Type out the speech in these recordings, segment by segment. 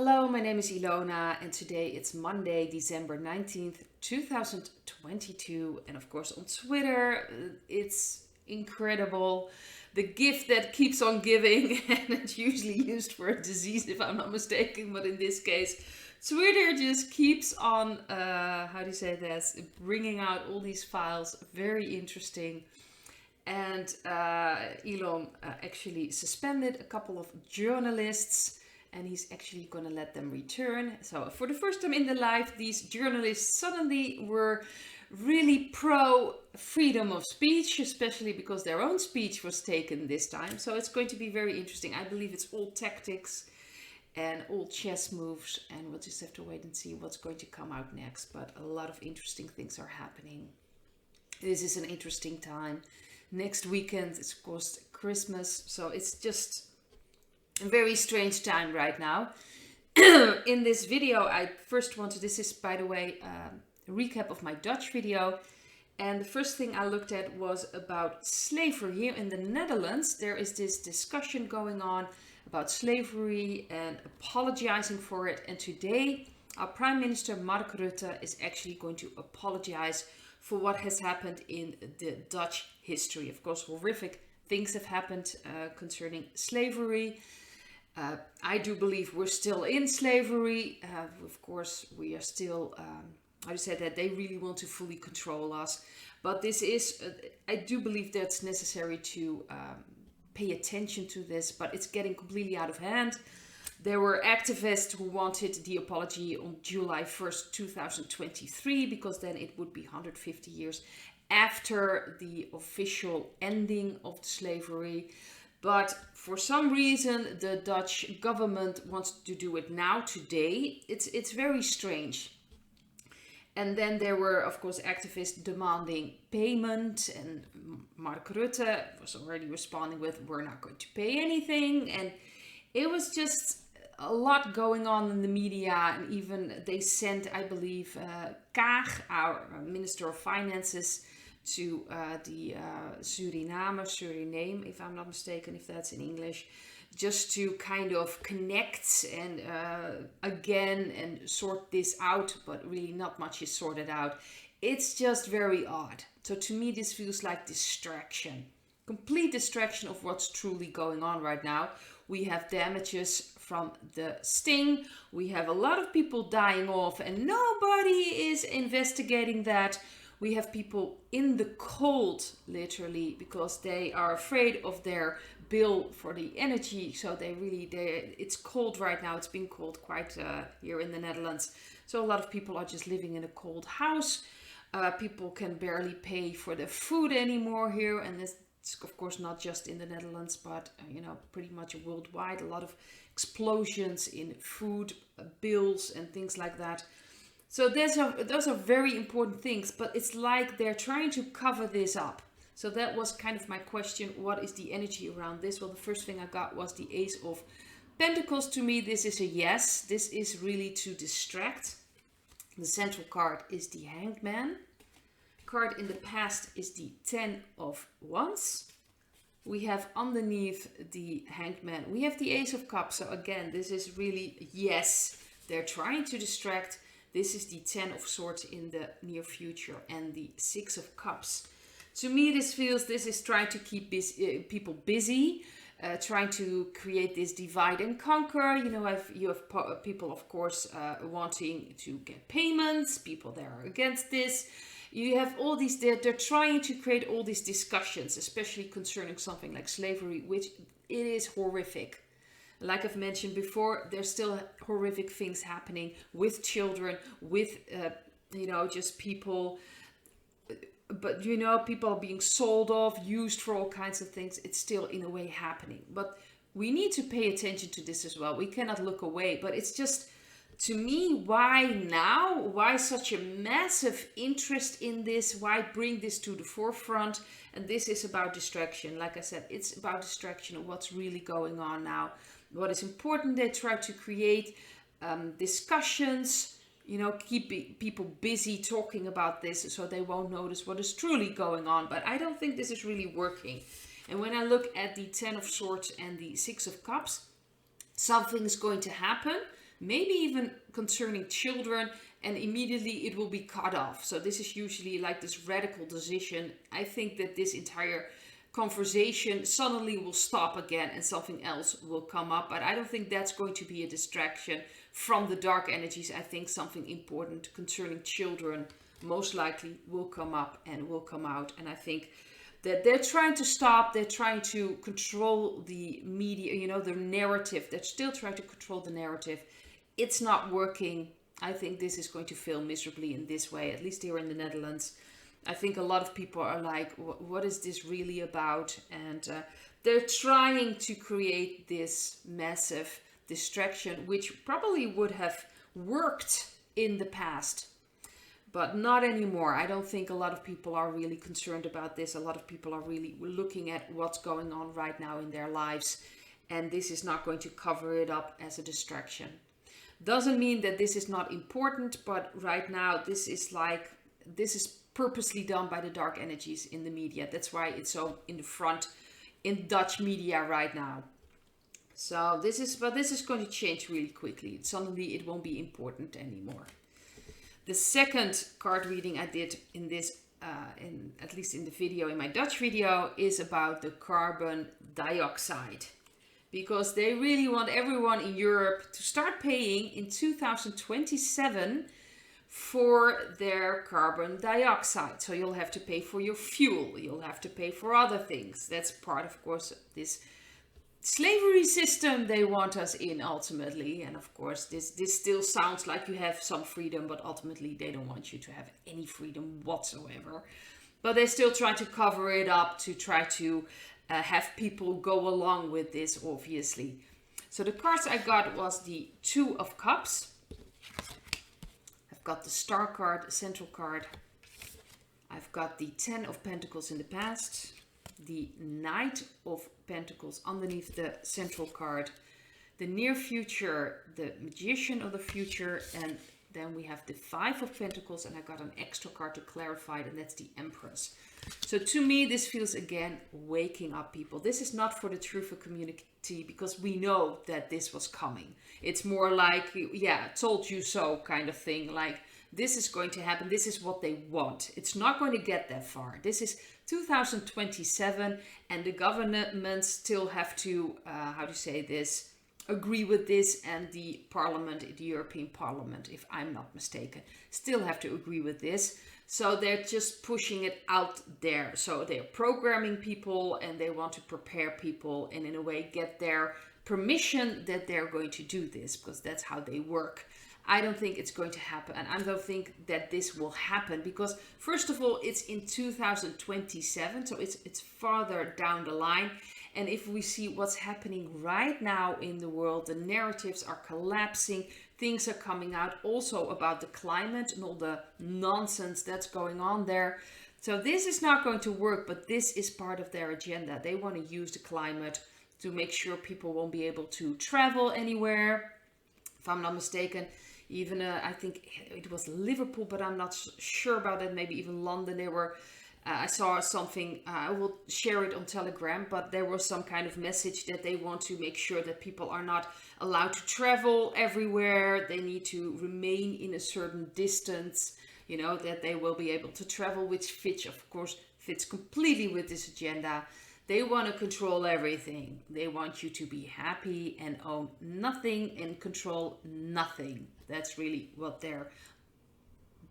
Hello, my name is Ilona, and today it's Monday, December 19th, 2022. And of course, on Twitter, it's incredible. The gift that keeps on giving, and it's usually used for a disease, if I'm not mistaken, but in this case, Twitter just keeps on, how do you say this, bringing out all these files. Very interesting. And Elon actually suspended a couple of journalists, and he's actually going to let them return. So for the first time in their life, these journalists suddenly were really pro freedom of speech, especially because their own speech was taken this time. So it's going to be very interesting. I believe it's all tactics and all chess moves, and we'll just have to wait and see what's going to come out next. But a lot of interesting things are happening. This is an interesting time. Next weekend is of course Christmas, so it's just a very strange time right now. In this video, this is by the way a recap of my Dutch video. And the first thing I looked at was about slavery. Here in the Netherlands, there is this discussion going on about slavery and apologizing for it. And today, our Prime Minister Mark Rutte is actually going to apologize for what has happened in the Dutch history. Of course, horrific things have happened concerning slavery. I do believe we're still in slavery. Of course, we are still, how to say that, they really want to fully control us. But this is, I do believe that's necessary to pay attention to this, but it's getting completely out of hand. There were activists who wanted the apology on July 1st, 2023, because then it would be 150 years after the official ending of slavery. But for some reason, the Dutch government wants to do it now, today. It's very strange. And then there were, of course, activists demanding payment. And Mark Rutte was already responding with, we're not going to pay anything. And it was just a lot going on in the media. And even they sent, I believe, Kaag, our Minister of Finances, to the Suriname, if I'm not mistaken, if that's in English, just to kind of connect and again and sort this out, but really not much is sorted out. It's just very odd. So to me, this feels like distraction, complete distraction of what's truly going on right now. We have damages from the sting. We have a lot of people dying off and nobody is investigating that. We have people in the cold, literally, because they are afraid of their bill for the energy. So it's cold right now. It's been cold quite here in the Netherlands. So a lot of people are just living in a cold house. People can barely pay for their food anymore here. And this is, of course, not just in the Netherlands, but, pretty much worldwide. A lot of explosions in food bills and things like that. So those are very important things, but it's like they're trying to cover this up. So that was kind of my question. What is the energy around this? Well, the first thing I got was the Ace of Pentacles. To me, this is a yes. This is really to distract. The central card is the Hanged Man. Card in the past is the Ten of Wands. We have underneath the Hanged Man, we have the Ace of Cups. So again, this is really yes. They're trying to distract. This is the Ten of Swords in the near future and the Six of Cups. To me, this is trying to keep people busy, trying to create this divide and conquer. You have people, of course, wanting to get payments, people that are against this. You have all these, they're trying to create all these discussions, especially concerning something like slavery, which it is horrific. Like I've mentioned before, there's still horrific things happening with children, with, just people. But, people are being sold off, used for all kinds of things. It's still in a way happening. But we need to pay attention to this as well. We cannot look away. But it's just, to me, why now? Why such a massive interest in this? Why bring this to the forefront? And this is about distraction. Like I said, it's about distraction of what's really going on now. What is important, they try to create discussions, keep people busy talking about this so they won't notice what is truly going on. But I don't think this is really working. And when I look at the Ten of Swords and the Six of Cups, something is going to happen. maybe even concerning children, and immediately it will be cut off. So this is usually like this radical decision. I think that this entire conversation suddenly will stop again and something else will come up. But I don't think that's going to be a distraction from the dark energies. I think something important concerning children most likely will come up and will come out. And I think that they're trying to stop, they're trying to control the media, you know, the narrative. They're still trying to control the narrative. It's not working. I think this is going to fail miserably in this way, at least here in the Netherlands. I think a lot of people are like, what is this really about? And they're trying to create this massive distraction, which probably would have worked in the past, but not anymore. I don't think a lot of people are really concerned about this. A lot of people are really looking at what's going on right now in their lives, and this is not going to cover it up as a distraction. Doesn't mean that this is not important, but right now this is purposely done by the dark energies in the media. That's why it's so in the front in Dutch media right now. So this is going to change really quickly. Suddenly it won't be important anymore. The second card reading I did in this, at least in the video, in my Dutch video, is about the carbon dioxide. Because they really want everyone in Europe to start paying in 2027 for their carbon dioxide. So you'll have to pay for your fuel. You'll have to pay for other things. That's part, of course, of this slavery system they want us in ultimately. And of course, this still sounds like you have some freedom, but ultimately they don't want you to have any freedom whatsoever. But they still try to cover it up to try to have people go along with this, obviously. So the cards I got was the Two of Cups. I've got the Star card, the Central card. I've got the Ten of Pentacles in the past. The Knight of Pentacles underneath the Central card. The Near Future, the Magician of the Future, and then we have the Five of Pentacles, and I got an extra card to clarify it, and that's the Empress. So to me, this feels again waking up people. This is not for the truthful community because we know that this was coming. It's more like, yeah, told you so kind of thing. Like, this is going to happen. This is what they want. It's not going to get that far. This is 2027, and the governments still have to, agree with this, and the Parliament, the European Parliament, if I'm not mistaken, still have to agree with this. So they're just pushing it out there. So they're programming people and they want to prepare people and in a way get their permission that they're going to do this, because that's how they work. I don't think it's going to happen, and I don't think that this will happen because, first of all, it's in 2027, so it's farther down the line. And if we see what's happening right now in the world, the narratives are collapsing, things are coming out also about the climate and all the nonsense that's going on there. So this is not going to work, but this is part of their agenda. They want to use the climate to make sure people won't be able to travel anywhere. If I'm not mistaken, even I think it was Liverpool, but I'm not sure about it. Maybe even London. They were. I saw something. I will share it on Telegram. But there was some kind of message that they want to make sure that people are not allowed to travel everywhere. They need to remain in a certain distance. You know, that they will be able to travel, which fits, of course, fits completely with this agenda. They want to control everything. They want you to be happy and own nothing and control nothing. That's really what their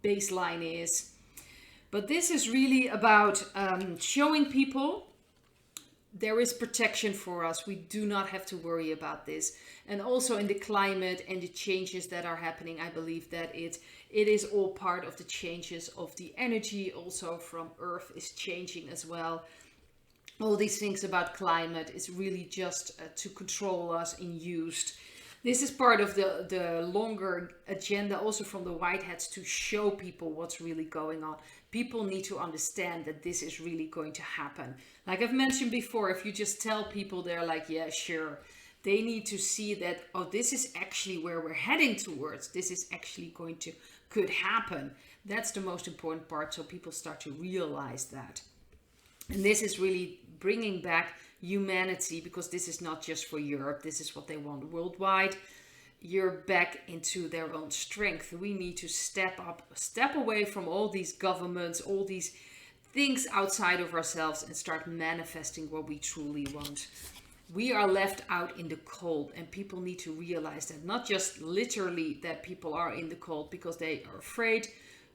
baseline is. But this is really about showing people there is protection for us. We do not have to worry about this. And also in the climate and the changes that are happening, I believe that it is all part of the changes of the energy also from Earth is changing as well. All these things about climate is really just to control us and used. This is part of the longer agenda also from the white hats to show people what's really going on. People need to understand that this is really going to happen. Like I've mentioned before, if you just tell people, they're like, yeah, sure. They need to see that, oh, this is actually where we're heading towards. This is actually could happen. That's the most important part. So people start to realize that. And this is really bringing back humanity, because this is not just for Europe. This is what they want worldwide. you're back into their own strength. We need to step up, step away from all these governments, all these things outside of ourselves, and start manifesting what we truly want. We are left out in the cold, and people need to realize that. Not just literally that people are in the cold because they are afraid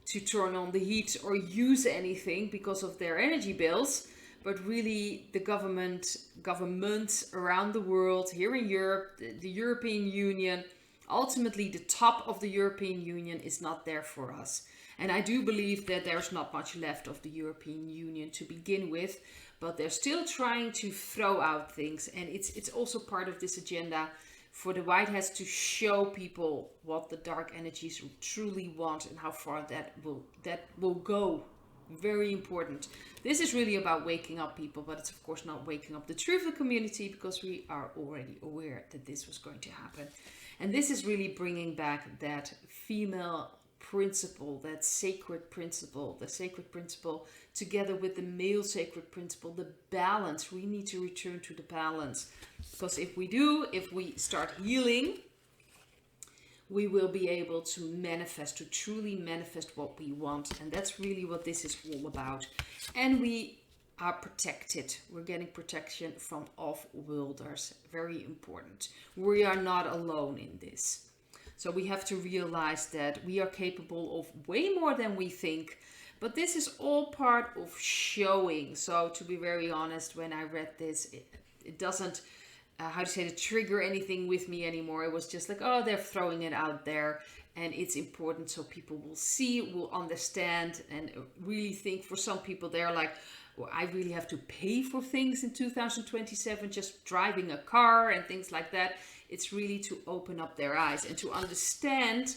to turn on the heat or use anything because of their energy bills, but really the governments around the world, here in Europe, the European Union, ultimately the top of the European Union is not there for us. And I do believe that there's not much left of the European Union to begin with, but they're still trying to throw out things. And it's also part of this agenda for the White Hats to show people what the dark energies truly want and how far that will go. Very important. This is really about waking up people, but it's of course not waking up the truth of the community, because we are already aware that this was going to happen. And this is really bringing back that female principle, that sacred principle, the sacred principle together with the male sacred principle, the balance. We need to return to the balance, because if we do, if we start healing, we will be able to manifest, to truly manifest what we want. And that's really what this is all about. And we are protected. We're getting protection from off-worlders. Very important. We are not alone in this. So we have to realize that we are capable of way more than we think. But this is all part of showing. So to be very honest, when I read this, it doesn't, trigger anything with me anymore. It was just like, oh, they're throwing it out there. And it's important so people will see, will understand, and really think. For some people, they're like, well, I really have to pay for things in 2027, just driving a car and things like that. It's really to open up their eyes and to understand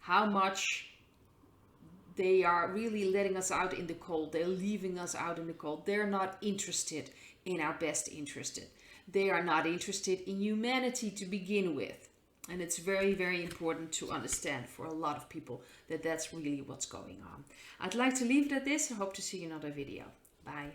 how much they are really letting us out in the cold. They're leaving us out in the cold. They're not interested in our best interest. They are not interested in humanity to begin with. And it's very, very important to understand for a lot of people that that's really what's going on. I'd like to leave it at this. I hope to see you in another video. Bye.